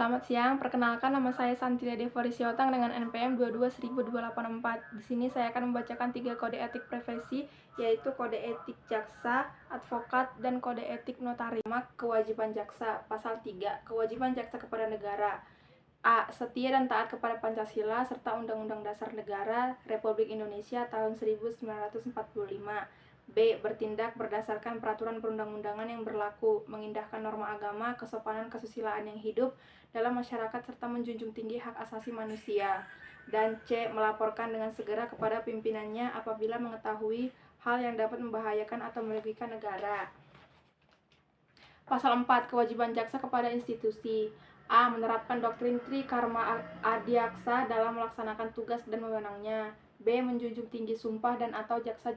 Selamat siang, perkenalkan nama saya Santia Devori Siotang dengan NPM 22.284. Di sini saya akan membacakan 3 kode etik profesi, yaitu kode etik jaksa, advokat, dan kode etik notaris. Kewajiban jaksa, pasal 3, kewajiban jaksa kepada negara. A. Setia dan taat kepada Pancasila serta Undang-Undang Dasar Negara Republik Indonesia tahun 1945. B. Bertindak berdasarkan peraturan perundang-undangan yang berlaku, mengindahkan norma agama, kesopanan kesusilaan yang hidup dalam masyarakat serta menjunjung tinggi hak asasi manusia. Dan C. Melaporkan dengan segera kepada pimpinannya apabila mengetahui hal yang dapat membahayakan atau merugikan negara. Pasal 4. Kewajiban jaksa kepada institusi. A. Menerapkan doktrin Tri Karma Adiaksa dalam melaksanakan tugas dan wewenangnya. B. Menjunjung tinggi sumpah dan atau janji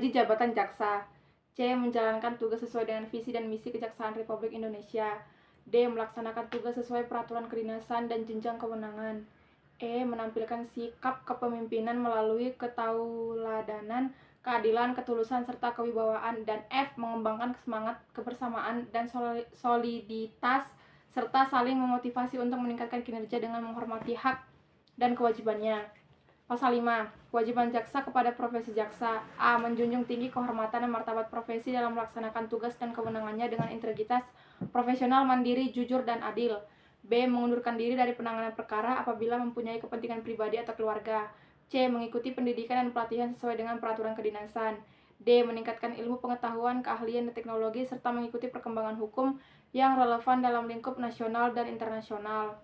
jabatan jaksa. C. Menjalankan tugas sesuai dengan visi dan misi Kejaksaan Republik Indonesia. D. Melaksanakan tugas sesuai peraturan kedinasan dan jenjang kewenangan. E. Menampilkan sikap kepemimpinan melalui ketauladanan, keadilan, ketulusan, serta kewibawaan. Dan F. Mengembangkan semangat kebersamaan dan soliditas serta saling memotivasi untuk meningkatkan kinerja dengan menghormati hak dan kewajibannya. Pasal 5. Kewajiban jaksa kepada profesi jaksa. A. Menjunjung tinggi kehormatan dan martabat profesi dalam melaksanakan tugas dan kewenangannya dengan integritas, profesional, mandiri, jujur, dan adil. B. Mengundurkan diri dari penanganan perkara apabila mempunyai kepentingan pribadi atau keluarga. C. Mengikuti pendidikan dan pelatihan sesuai dengan peraturan kedinasan. D. Meningkatkan ilmu pengetahuan, keahlian, dan teknologi serta mengikuti perkembangan hukum yang relevan dalam lingkup nasional dan internasional.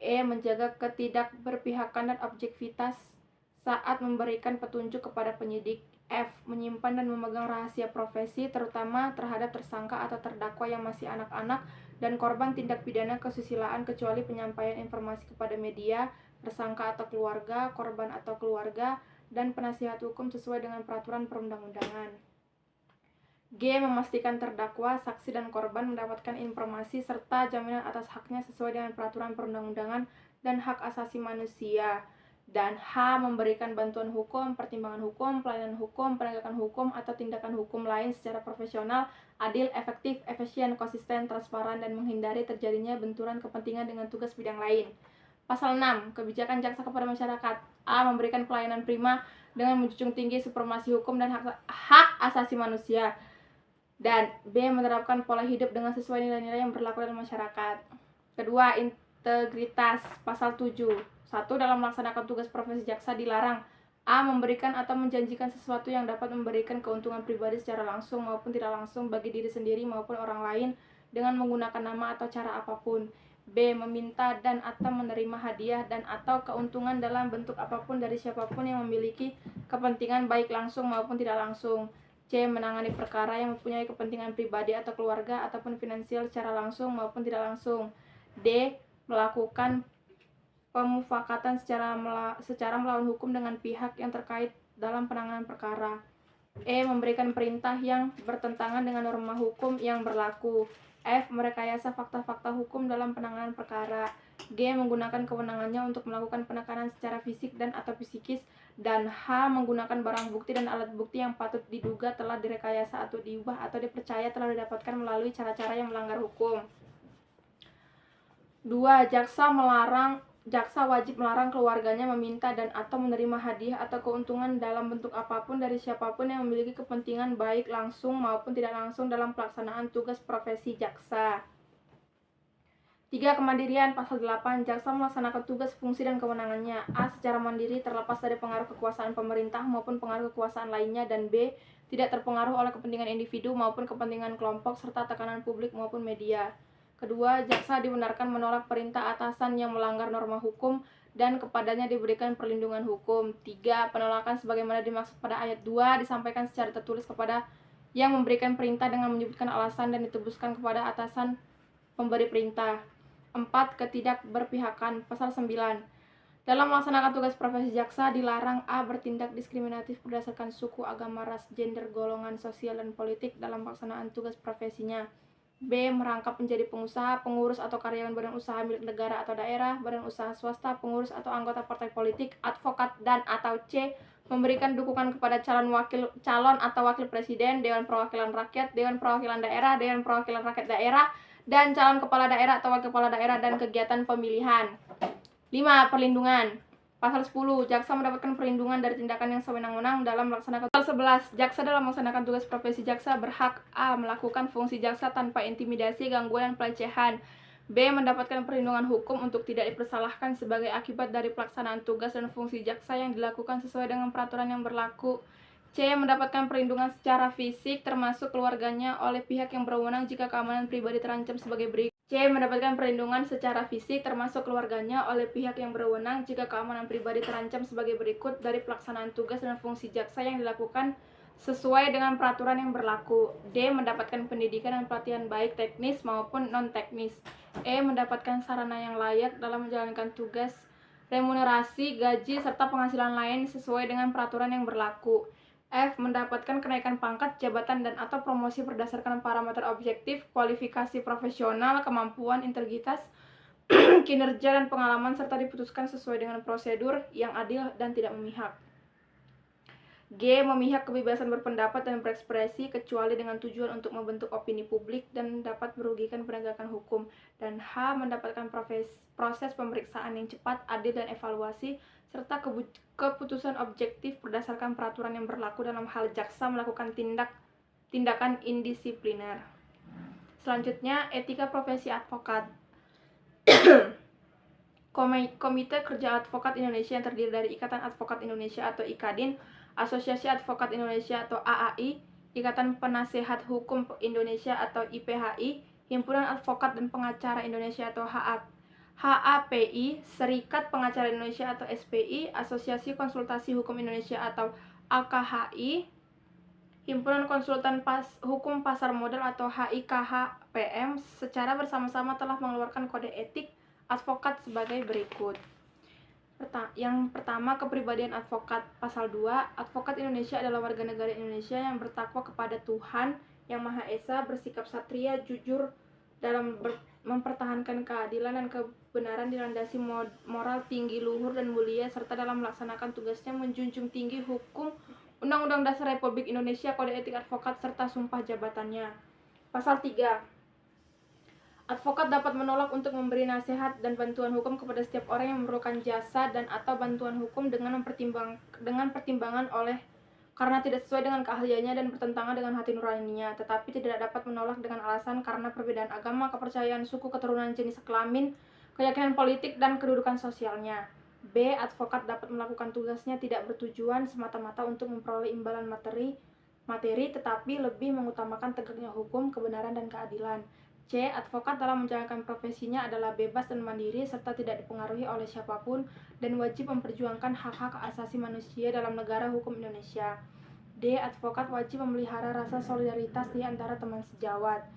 E. Menjaga ketidakberpihakan dan objektivitas saat memberikan petunjuk kepada penyidik. F. Menyimpan dan memegang rahasia profesi terutama terhadap tersangka atau terdakwa yang masih anak-anak dan korban tindak pidana kesusilaan kecuali penyampaian informasi kepada media, tersangka atau keluarga, korban atau keluarga, dan penasihat hukum sesuai dengan peraturan perundang-undangan. G. Memastikan terdakwa, saksi, dan korban mendapatkan informasi serta jaminan atas haknya sesuai dengan peraturan perundang-undangan dan hak asasi manusia. Dan H. Memberikan bantuan hukum, pertimbangan hukum, pelayanan hukum, penegakan hukum, atau tindakan hukum lain secara profesional, adil, efektif, efisien, konsisten, transparan, dan menghindari terjadinya benturan kepentingan dengan tugas bidang lain. Pasal 6. Kebijakan jaksa kepada masyarakat. A. Memberikan pelayanan prima dengan menjunjung tinggi supremasi hukum dan hak asasi manusia. Dan B. Menerapkan pola hidup dengan sesuai nilai-nilai yang berlaku dalam masyarakat. Kedua, integritas. Pasal 7. 1. Dalam melaksanakan tugas profesi jaksa dilarang A. Memberikan atau menjanjikan sesuatu yang dapat memberikan keuntungan pribadi secara langsung maupun tidak langsung bagi diri sendiri maupun orang lain dengan menggunakan nama atau cara apapun. B. Meminta dan atau menerima hadiah dan atau keuntungan dalam bentuk apapun dari siapapun yang memiliki kepentingan baik langsung maupun tidak langsung. C. Menangani perkara yang mempunyai kepentingan pribadi atau keluarga ataupun finansial secara langsung maupun tidak langsung. D. Melakukan pemufakatan secara melawan hukum dengan pihak yang terkait dalam penanganan perkara. E. Memberikan perintah yang bertentangan dengan norma hukum yang berlaku. F. Merekayasa fakta-fakta hukum dalam penanganan perkara. G. Menggunakan kewenangannya untuk melakukan penekanan secara fisik dan atau psikis. Dan H. Menggunakan barang bukti dan alat bukti yang patut diduga telah direkayasa atau diubah atau dipercaya telah didapatkan melalui cara-cara yang melanggar hukum. 2. Jaksa wajib melarang keluarganya meminta dan atau menerima hadiah atau keuntungan dalam bentuk apapun dari siapapun yang memiliki kepentingan baik langsung maupun tidak langsung dalam pelaksanaan tugas profesi jaksa. 3. Kemandirian. Pasal 8. Jaksa melaksanakan tugas, fungsi, dan kewenangannya. A. Secara mandiri terlepas dari pengaruh kekuasaan pemerintah maupun pengaruh kekuasaan lainnya. Dan B. Tidak terpengaruh oleh kepentingan individu maupun kepentingan kelompok serta tekanan publik maupun media. Kedua, jaksa dibenarkan menolak perintah atasan yang melanggar norma hukum dan kepadanya diberikan perlindungan hukum. 3. Penolakan sebagaimana dimaksud pada ayat 2 disampaikan secara tertulis kepada yang memberikan perintah dengan menyebutkan alasan dan ditebuskan kepada atasan pemberi perintah. 4. Ketidakberpihakan. Pasal 9. Dalam melaksanakan tugas profesi jaksa dilarang A. Bertindak diskriminatif berdasarkan suku, agama, ras, gender, golongan sosial, dan politik dalam pelaksanaan tugas profesinya. B. Merangkap menjadi pengusaha, pengurus atau karyawan badan usaha milik negara atau daerah, badan usaha swasta, pengurus atau anggota partai politik, advokat, dan atau C. Memberikan dukungan kepada calon atau wakil presiden, Dewan Perwakilan Rakyat, Dewan Perwakilan Daerah, Dewan Perwakilan Rakyat Daerah, dan calon kepala daerah atau wakil kepala daerah dan kegiatan pemilihan. 5. Perlindungan. Pasal 10. Jaksa mendapatkan perlindungan dari tindakan yang sewenang-wenang dalam melaksanakan. Pasal 11. Jaksa dalam melaksanakan tugas profesi jaksa berhak A. Melakukan fungsi jaksa tanpa intimidasi, gangguan, dan pelecehan. B. Mendapatkan perlindungan hukum untuk tidak dipersalahkan sebagai akibat dari pelaksanaan tugas dan fungsi jaksa yang dilakukan sesuai dengan peraturan yang berlaku. C. Mendapatkan perlindungan secara fisik termasuk keluarganya oleh pihak yang berwenang jika keamanan pribadi terancam sebagai berikut. C. Mendapatkan perlindungan secara fisik termasuk keluarganya oleh pihak yang berwenang jika keamanan pribadi terancam sebagai berikut dari pelaksanaan tugas dan fungsi jaksa yang dilakukan sesuai dengan peraturan yang berlaku. D. Mendapatkan pendidikan dan pelatihan baik teknis maupun non-teknis. E. Mendapatkan sarana yang layak dalam menjalankan tugas, remunerasi, gaji, serta penghasilan lain sesuai dengan peraturan yang berlaku. F. Mendapatkan kenaikan pangkat, jabatan, dan atau promosi berdasarkan parameter objektif, kualifikasi profesional, kemampuan, integritas, kinerja, dan pengalaman, serta diputuskan sesuai dengan prosedur yang adil dan tidak memihak. G. Memihak kebebasan berpendapat dan berekspresi kecuali dengan tujuan untuk membentuk opini publik dan dapat merugikan penegakan hukum. Dan H. Mendapatkan proses pemeriksaan yang cepat, adil, dan evaluasi serta keputusan objektif berdasarkan peraturan yang berlaku dalam hal jaksa melakukan tindakan indisipliner. Selanjutnya, etika profesi advokat. Komite Kerja Advokat Indonesia yang terdiri dari Ikatan Advokat Indonesia atau IKADIN, Asosiasi Advokat Indonesia atau AAI, Ikatan Penasehat Hukum Indonesia atau IPHI, Himpunan Advokat dan Pengacara Indonesia atau HAPI, Serikat Pengacara Indonesia atau SPI, Asosiasi Konsultasi Hukum Indonesia atau AKHI, Himpunan Konsultan Hukum Pasar Modal atau HIKHPM secara bersama-sama telah mengeluarkan kode etik advokat sebagai berikut. Yang pertama, kepribadian advokat. Pasal 2, advokat Indonesia adalah warga negara Indonesia yang bertakwa kepada Tuhan Yang Maha Esa, bersikap satria, jujur dalam mempertahankan keadilan dan kebenaran, dilandasi moral tinggi, luhur, dan mulia, serta dalam melaksanakan tugasnya menjunjung tinggi hukum, Undang-Undang Dasar Republik Indonesia, kode etik advokat, serta sumpah jabatannya. Pasal 3, advokat dapat menolak untuk memberi nasihat dan bantuan hukum kepada setiap orang yang memerlukan jasa dan atau bantuan hukum dengan pertimbangan oleh karena tidak sesuai dengan keahliannya dan bertentangan dengan hati nuraninya, tetapi tidak dapat menolak dengan alasan karena perbedaan agama, kepercayaan, suku, keturunan, jenis kelamin, keyakinan politik, dan kedudukan sosialnya. B. Advokat dapat melakukan tugasnya tidak bertujuan semata-mata untuk memperoleh imbalan materi, tetapi lebih mengutamakan tegaknya hukum, kebenaran, dan keadilan. C. Advokat dalam menjalankan profesinya adalah bebas dan mandiri serta tidak dipengaruhi oleh siapapun dan wajib memperjuangkan hak-hak asasi manusia dalam negara hukum Indonesia. D. Advokat wajib memelihara rasa solidaritas di antara teman sejawat.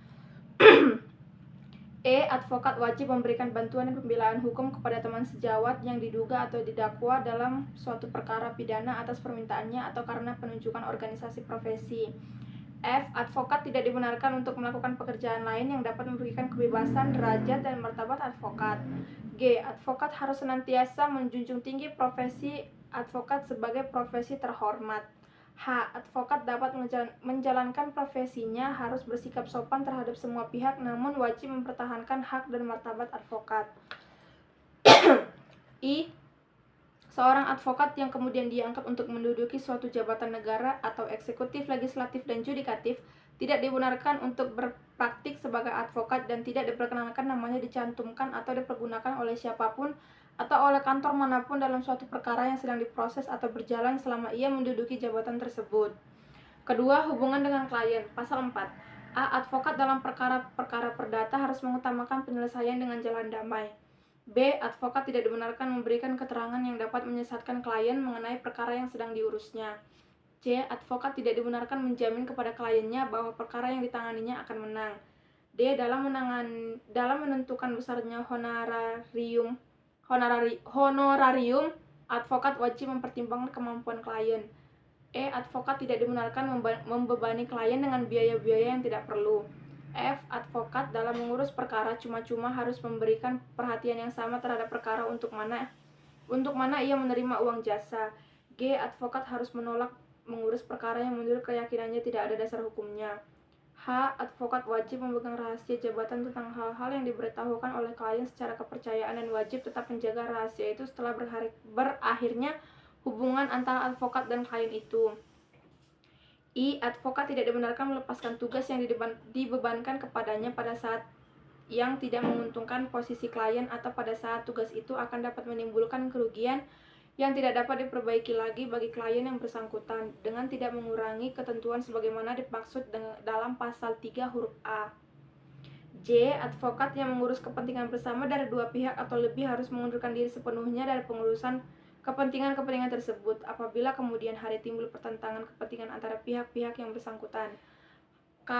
E. Advokat wajib memberikan bantuan dan pembelaan hukum kepada teman sejawat yang diduga atau didakwa dalam suatu perkara pidana atas permintaannya atau karena penunjukan organisasi profesi. F. Advokat tidak dibenarkan untuk melakukan pekerjaan lain yang dapat merugikan kebebasan, derajat, dan martabat advokat. G. Advokat harus senantiasa menjunjung tinggi profesi advokat sebagai profesi terhormat. H. Advokat dapat menjalankan profesinya harus bersikap sopan terhadap semua pihak namun wajib mempertahankan hak dan martabat advokat. I. Seorang advokat yang kemudian diangkat untuk menduduki suatu jabatan negara atau eksekutif, legislatif, dan yudikatif tidak dibenarkan untuk berpraktik sebagai advokat dan tidak diperkenankan namanya dicantumkan atau dipergunakan oleh siapapun atau oleh kantor manapun dalam suatu perkara yang sedang diproses atau berjalan selama ia menduduki jabatan tersebut. Kedua, hubungan dengan klien. Pasal 4. A. Advokat dalam perkara perdata harus mengutamakan penyelesaian dengan jalan damai. B. Advokat tidak dibenarkan memberikan keterangan yang dapat menyesatkan klien mengenai perkara yang sedang diurusnya. C. Advokat tidak dibenarkan menjamin kepada kliennya bahwa perkara yang ditanganinya akan menang. D. Dalam menentukan besarnya honorarium, advokat wajib mempertimbangkan kemampuan klien. E. Advokat tidak dibenarkan membebani klien dengan biaya-biaya yang tidak perlu. F. Advokat dalam mengurus perkara cuma-cuma harus memberikan perhatian yang sama terhadap perkara untuk mana ia menerima uang jasa. G. Advokat harus menolak mengurus perkara yang menurut keyakinannya tidak ada dasar hukumnya. H. Advokat wajib memegang rahasia jabatan tentang hal-hal yang diberitahukan oleh klien secara kepercayaan dan wajib tetap menjaga rahasia itu setelah berakhirnya hubungan antara advokat dan klien itu. I. Advokat tidak dibenarkan melepaskan tugas yang dibebankan kepadanya pada saat yang tidak menguntungkan posisi klien atau pada saat tugas itu akan dapat menimbulkan kerugian yang tidak dapat diperbaiki lagi bagi klien yang bersangkutan dengan tidak mengurangi ketentuan sebagaimana dimaksud dalam pasal 3 huruf A. J. Advokat yang mengurus kepentingan bersama dari dua pihak atau lebih harus mengundurkan diri sepenuhnya dari pengurusan kepentingan-kepentingan tersebut apabila kemudian hari timbul pertentangan kepentingan antara pihak-pihak yang bersangkutan. K.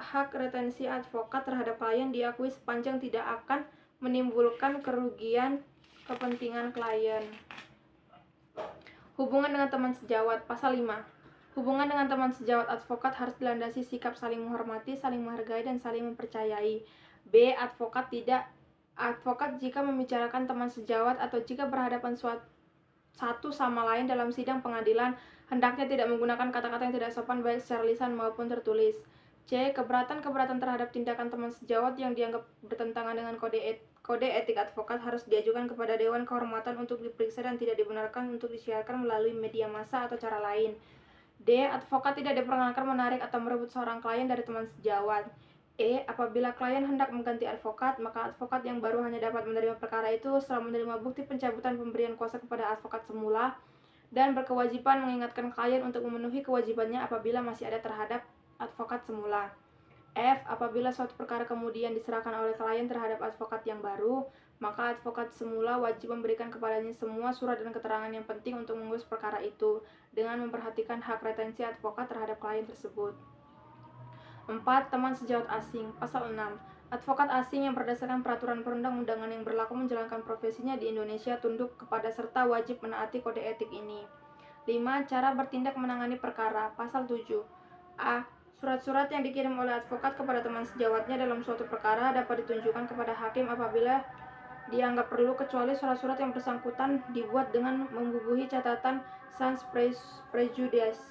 Hak retensi advokat terhadap klien diakui sepanjang tidak akan menimbulkan kerugian kepentingan klien. Hubungan dengan teman sejawat. Pasal 5. Hubungan dengan teman sejawat advokat harus dilandasi sikap saling menghormati, saling menghargai, dan saling mempercayai. B. Advokat jika membicarakan teman sejawat atau jika berhadapan satu sama lain dalam sidang pengadilan, hendaknya tidak menggunakan kata-kata yang tidak sopan baik secara lisan maupun tertulis. C. Keberatan terhadap tindakan teman sejawat yang dianggap bertentangan dengan kode etik advokat harus diajukan kepada Dewan Kehormatan untuk diperiksa dan tidak dibenarkan untuk disiarkan melalui media massa atau cara lain. D. Advokat tidak diperkenankan menarik atau merebut seorang klien dari teman sejawat. E. Apabila klien hendak mengganti advokat, maka advokat yang baru hanya dapat menerima perkara itu setelah menerima bukti pencabutan pemberian kuasa kepada advokat semula dan berkewajiban mengingatkan klien untuk memenuhi kewajibannya apabila masih ada terhadap advokat semula. F. Apabila suatu perkara kemudian diserahkan oleh klien terhadap advokat yang baru, maka advokat semula wajib memberikan kepadanya semua surat dan keterangan yang penting untuk mengurus perkara itu dengan memperhatikan hak retensi advokat terhadap klien tersebut. 4. Teman sejawat asing. Pasal 6. Advokat asing yang berdasarkan peraturan perundang-undangan yang berlaku menjalankan profesinya di Indonesia tunduk kepada serta wajib menaati kode etik ini. 5. Cara bertindak menangani perkara. Pasal 7. A. Surat-surat yang dikirim oleh advokat kepada teman sejawatnya dalam suatu perkara dapat ditunjukkan kepada hakim apabila dianggap perlu, kecuali surat-surat yang bersangkutan dibuat dengan membubuhi catatan sans prejudice.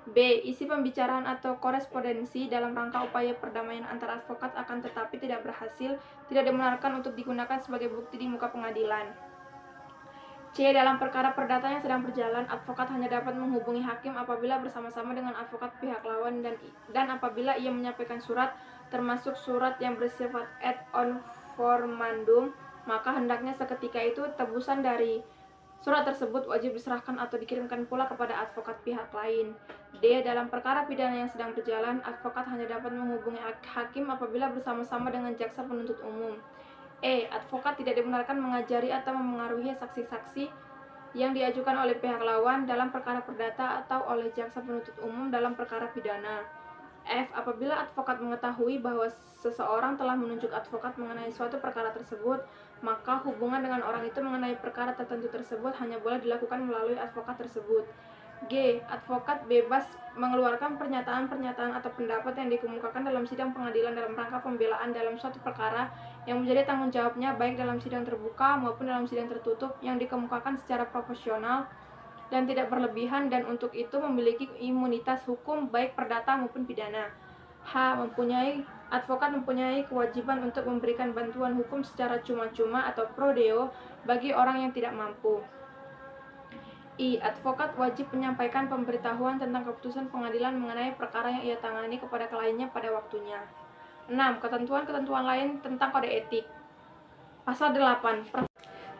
B. Isi pembicaraan atau korespondensi dalam rangka upaya perdamaian antara advokat akan tetapi tidak berhasil tidak dibenarkan untuk digunakan sebagai bukti di muka pengadilan. C. Dalam perkara perdata yang sedang berjalan, advokat hanya dapat menghubungi hakim apabila bersama-sama dengan advokat pihak lawan dan apabila ia menyampaikan surat, termasuk surat yang bersifat ad on formandum, maka hendaknya seketika itu tebusan dari surat tersebut wajib diserahkan atau dikirimkan pula kepada advokat pihak lain. D. Dalam perkara pidana yang sedang berjalan, advokat hanya dapat menghubungi hakim apabila bersama-sama dengan jaksa penuntut umum. E. Advokat tidak dibenarkan mengajari atau memengaruhi saksi-saksi yang diajukan oleh pihak lawan dalam perkara perdata atau oleh jaksa penuntut umum dalam perkara pidana. F. Apabila advokat mengetahui bahwa seseorang telah menunjuk advokat mengenai suatu perkara tersebut, maka hubungan dengan orang itu mengenai perkara tertentu tersebut hanya boleh dilakukan melalui advokat tersebut. G. Advokat bebas mengeluarkan pernyataan-pernyataan atau pendapat yang dikemukakan dalam sidang pengadilan dalam rangka pembelaan dalam suatu perkara yang menjadi tanggung jawabnya baik dalam sidang terbuka maupun dalam sidang tertutup yang dikemukakan secara proporsional dan tidak berlebihan dan untuk itu memiliki imunitas hukum baik perdata maupun pidana. H. Advokat mempunyai kewajiban untuk memberikan bantuan hukum secara cuma-cuma atau pro deo bagi orang yang tidak mampu. I. Advokat wajib menyampaikan pemberitahuan tentang keputusan pengadilan mengenai perkara yang ia tangani kepada kliennya pada waktunya. 6. Ketentuan-ketentuan lain tentang kode etik. Pasal 8.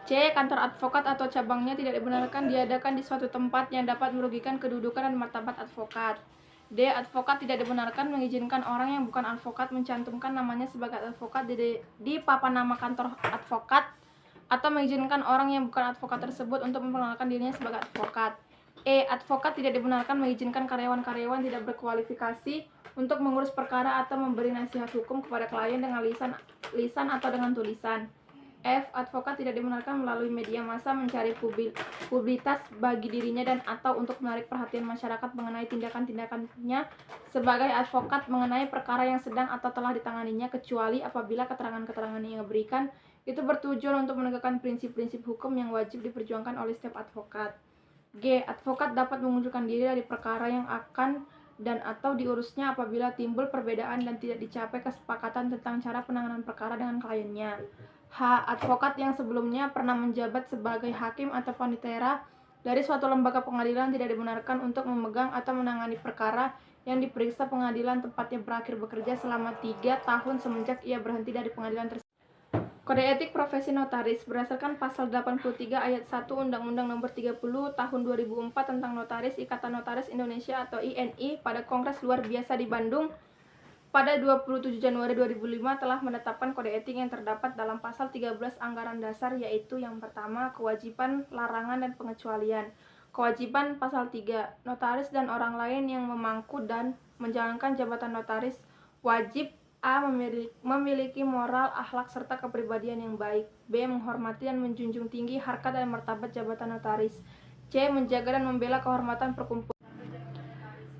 C. Kantor advokat atau cabangnya tidak dibenarkan diadakan di suatu tempat yang dapat merugikan kedudukan dan martabat advokat. D. Advokat tidak dibenarkan mengizinkan orang yang bukan advokat mencantumkan namanya sebagai advokat di papan nama kantor advokat atau mengizinkan orang yang bukan advokat tersebut untuk memperkenalkan dirinya sebagai advokat. E. Advokat tidak dibenarkan mengizinkan karyawan-karyawan tidak berkualifikasi untuk mengurus perkara atau memberi nasihat hukum kepada klien dengan lisan atau dengan tulisan. F. Advokat tidak dibenarkan melalui media massa mencari publisitas bagi dirinya dan atau untuk menarik perhatian masyarakat mengenai tindakan-tindakannya sebagai advokat mengenai perkara yang sedang atau telah ditanganinya, kecuali apabila keterangan-keterangan yang diberikan itu bertujuan untuk menegakkan prinsip-prinsip hukum yang wajib diperjuangkan oleh setiap advokat. G. Advokat dapat mengundurkan diri dari perkara yang akan dan atau diurusnya apabila timbul perbedaan dan tidak dicapai kesepakatan tentang cara penanganan perkara dengan kliennya. H. Advokat yang sebelumnya pernah menjabat sebagai hakim atau panitera dari suatu lembaga pengadilan tidak dibenarkan untuk memegang atau menangani perkara yang diperiksa pengadilan tempatnya berakhir bekerja selama 3 tahun semenjak ia berhenti dari pengadilan tersebut. Kode Etik Profesi Notaris berdasarkan Pasal 83 Ayat 1 Undang-Undang Nomor 30 Tahun 2004 tentang Notaris Ikatan Notaris Indonesia atau INI pada Kongres Luar Biasa di Bandung pada 27 Januari 2005 telah menetapkan kode etik yang terdapat dalam Pasal 13 Anggaran Dasar, yaitu yang pertama, kewajiban, larangan, dan pengecualian. Kewajiban Pasal 3, notaris dan orang lain yang memangku dan menjalankan jabatan notaris wajib A. Memiliki moral, akhlak, serta kepribadian yang baik. B. Menghormati dan menjunjung tinggi harkat dan martabat jabatan notaris. C. Menjaga dan membela kehormatan perkumpulan.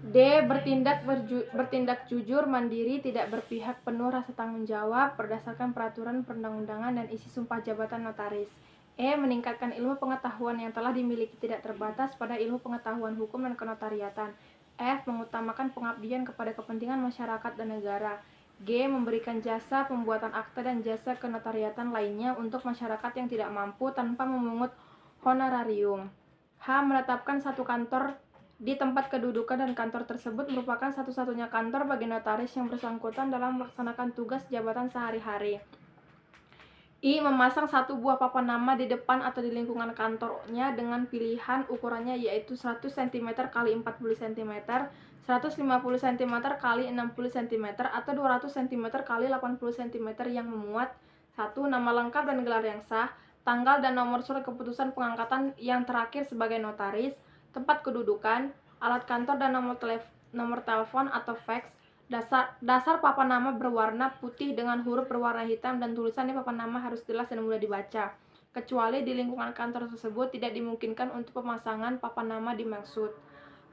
D. Bertindak jujur, mandiri, tidak berpihak, penuh rasa tanggung jawab berdasarkan peraturan perundang-undangan dan isi sumpah jabatan notaris. E. Meningkatkan ilmu pengetahuan yang telah dimiliki tidak terbatas pada ilmu pengetahuan hukum dan kenotariatan. F. Mengutamakan pengabdian kepada kepentingan masyarakat dan negara. G. Memberikan jasa pembuatan akta dan jasa kenotariatan lainnya untuk masyarakat yang tidak mampu tanpa memungut honorarium. H. Menetapkan satu kantor di tempat kedudukan dan kantor tersebut merupakan satu-satunya kantor bagi notaris yang bersangkutan dalam melaksanakan tugas jabatan sehari-hari. I. Memasang satu buah papan nama di depan atau di lingkungan kantornya dengan pilihan ukurannya yaitu 100 cm x 40 cm, 150 cm x 60 cm, atau 200 cm x 80 cm yang memuat 1. Nama lengkap dan gelar yang sah, tanggal dan nomor surat keputusan pengangkatan yang terakhir sebagai notaris, tempat kedudukan, alat kantor dan nomor telepon atau fax. Dasar papan nama berwarna putih dengan huruf berwarna hitam dan tulisan di papan nama harus jelas dan mudah dibaca. Kecuali di lingkungan kantor tersebut tidak dimungkinkan untuk pemasangan papan nama dimaksud.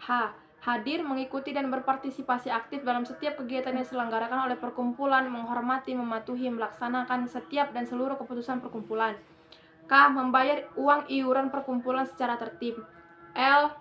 H. Hadir, mengikuti, dan berpartisipasi aktif dalam setiap kegiatan yang diselenggarakan oleh perkumpulan, menghormati, mematuhi, melaksanakan setiap dan seluruh keputusan perkumpulan. K. Membayar uang iuran perkumpulan secara tertib. L.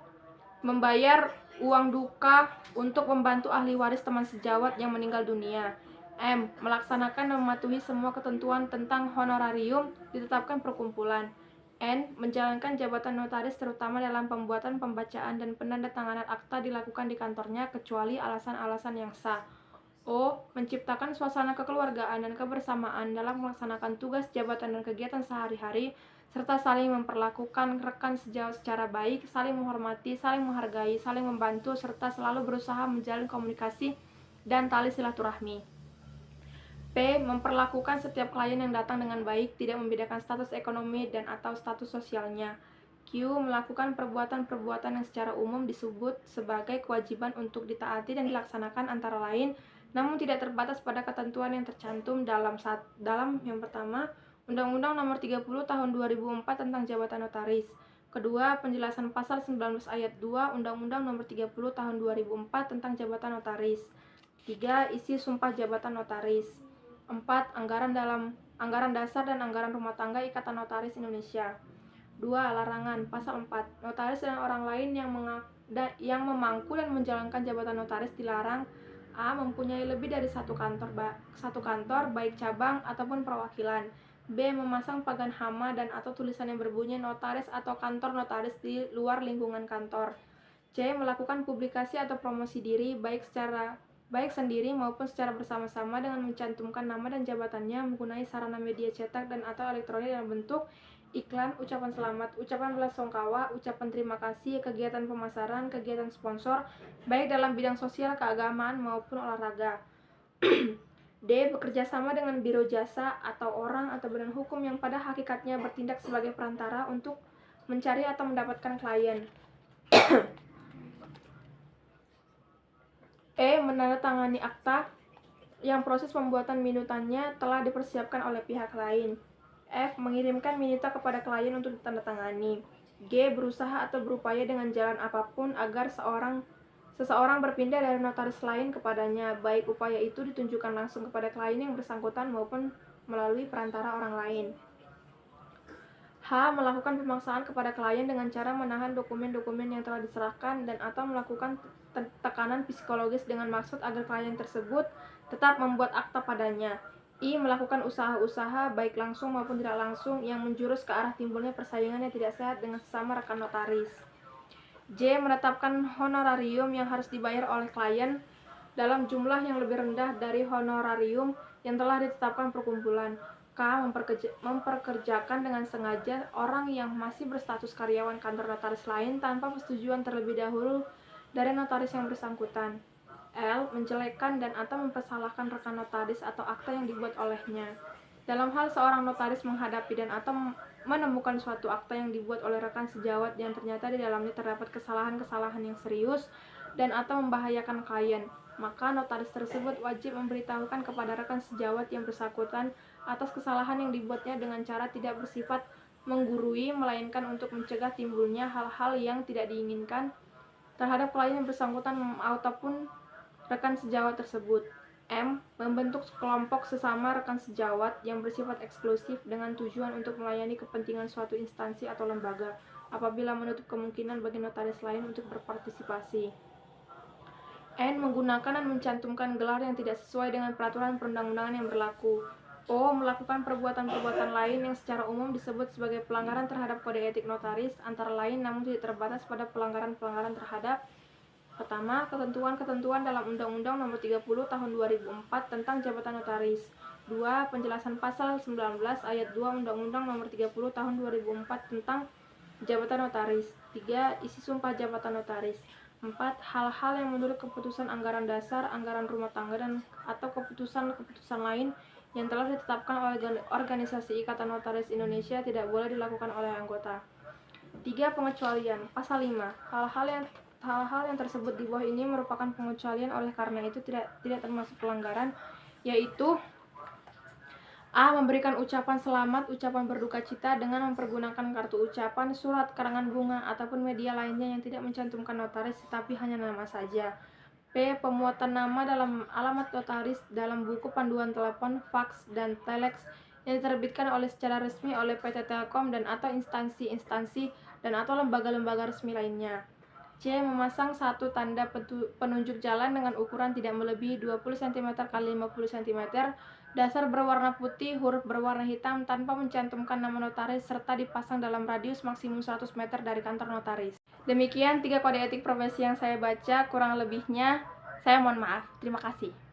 Membayar uang duka untuk membantu ahli waris teman sejawat yang meninggal dunia. M. Melaksanakan dan mematuhi semua ketentuan tentang honorarium ditetapkan perkumpulan. N. Menjalankan jabatan notaris terutama dalam pembuatan, pembacaan, dan penandatanganan akta dilakukan di kantornya kecuali alasan-alasan yang sah. O. Menciptakan suasana kekeluargaan dan kebersamaan dalam melaksanakan tugas jabatan dan kegiatan sehari-hari, serta saling memperlakukan rekan sejawat secara baik, saling menghormati, saling menghargai, saling membantu, serta selalu berusaha menjalin komunikasi dan tali silaturahmi. P. Memperlakukan setiap klien yang datang dengan baik, tidak membedakan status ekonomi dan atau status sosialnya. Q. Melakukan perbuatan-perbuatan yang secara umum disebut sebagai kewajiban untuk ditaati dan dilaksanakan antara lain, namun tidak terbatas pada ketentuan yang tercantum dalam yang pertama, Undang-Undang Nomor 30 Tahun 2004 tentang Jabatan Notaris. Kedua, penjelasan Pasal 19 Ayat 2 Undang-Undang Nomor 30 Tahun 2004 tentang Jabatan Notaris. 3. Isi Sumpah Jabatan Notaris. 4. Anggaran dasar dan anggaran rumah tangga Ikatan Notaris Indonesia. 2. Larangan. Pasal 4. Notaris dan orang lain yang memangku dan menjalankan jabatan notaris dilarang: A. Mempunyai lebih dari satu kantor baik cabang ataupun perwakilan. B. Memasang pagan hama dan atau tulisan yang berbunyi notaris atau kantor notaris di luar lingkungan kantor. C. Melakukan publikasi atau promosi diri baik sendiri maupun secara bersama-sama dengan mencantumkan nama dan jabatannya menggunakan sarana media cetak dan atau elektronik dalam bentuk iklan, ucapan selamat, ucapan belasungkawa, ucapan terima kasih, kegiatan pemasaran, kegiatan sponsor, baik dalam bidang sosial, keagamaan, maupun olahraga. D. Bekerja sama dengan biro jasa atau orang atau badan hukum yang pada hakikatnya bertindak sebagai perantara untuk mencari atau mendapatkan klien. E. Menandatangani akta yang proses pembuatan minutannya telah dipersiapkan oleh pihak lain. F. Mengirimkan minuta kepada klien untuk ditandatangani. G. Berusaha atau berupaya dengan jalan apapun agar seseorang berpindah dari notaris lain kepadanya, baik upaya itu ditunjukkan langsung kepada klien yang bersangkutan maupun melalui perantara orang lain. H. Melakukan pemaksaan kepada klien dengan cara menahan dokumen-dokumen yang telah diserahkan dan atau melakukan tekanan psikologis dengan maksud agar klien tersebut tetap membuat akta padanya. I. Melakukan usaha-usaha baik langsung maupun tidak langsung yang menjurus ke arah timbulnya persaingan yang tidak sehat dengan sesama rekan notaris. J. Menetapkan honorarium yang harus dibayar oleh klien dalam jumlah yang lebih rendah dari honorarium yang telah ditetapkan perkumpulan. K. Memperkerjakan dengan sengaja orang yang masih berstatus karyawan kantor notaris lain tanpa persetujuan terlebih dahulu dari notaris yang bersangkutan. L. Menjelekkan dan atau mempersalahkan rekan notaris atau akta yang dibuat olehnya. Dalam hal seorang notaris menghadapi dan atau menemukan suatu akta yang dibuat oleh rekan sejawat yang ternyata di dalamnya terdapat kesalahan-kesalahan yang serius dan atau membahayakan klien, maka notaris tersebut wajib memberitahukan kepada rekan sejawat yang bersangkutan atas kesalahan yang dibuatnya dengan cara tidak bersifat menggurui, melainkan untuk mencegah timbulnya hal-hal yang tidak diinginkan terhadap klien yang bersangkutan ataupun rekan sejawat tersebut. M. Membentuk kelompok sesama rekan sejawat yang bersifat eksklusif dengan tujuan untuk melayani kepentingan suatu instansi atau lembaga apabila menutup kemungkinan bagi notaris lain untuk berpartisipasi. N. Menggunakan dan mencantumkan gelar yang tidak sesuai dengan peraturan perundang-undangan yang berlaku. O. Melakukan perbuatan-perbuatan lain yang secara umum disebut sebagai pelanggaran terhadap kode etik notaris, antara lain namun tidak terbatas pada pelanggaran-pelanggaran terhadap: pertama, ketentuan-ketentuan dalam Undang-Undang Nomor 30 Tahun 2004 tentang Jabatan Notaris. 2. Penjelasan pasal 19 ayat 2 Undang-Undang Nomor 30 Tahun 2004 tentang Jabatan Notaris. 3. Isi sumpah jabatan notaris. 4. Hal-hal yang menurut keputusan anggaran dasar, anggaran rumah tangga, dan atau keputusan-keputusan lain yang telah ditetapkan oleh Organisasi Ikatan Notaris Indonesia tidak boleh dilakukan oleh anggota. 3. Pengecualian. Pasal 5. Hal-hal yang tersebut di bawah ini merupakan pengecualian, oleh karena itu tidak termasuk pelanggaran, yaitu: A. Memberikan ucapan selamat, ucapan berduka cita dengan mempergunakan kartu ucapan, surat, karangan bunga, ataupun media lainnya yang tidak mencantumkan notaris tetapi hanya nama saja. P. Pemuatan nama dalam alamat notaris dalam buku panduan telepon, faks, dan telex yang diterbitkan secara resmi oleh PT Telkom dan atau instansi-instansi dan atau lembaga-lembaga resmi lainnya. C. Memasang satu tanda penunjuk jalan dengan ukuran tidak melebihi 20 cm x 50 cm, dasar berwarna putih, huruf berwarna hitam, tanpa mencantumkan nama notaris, serta dipasang dalam radius maksimum 100 meter dari kantor notaris. Demikian 3 kode etik profesi yang saya baca, kurang lebihnya saya mohon maaf. Terima kasih.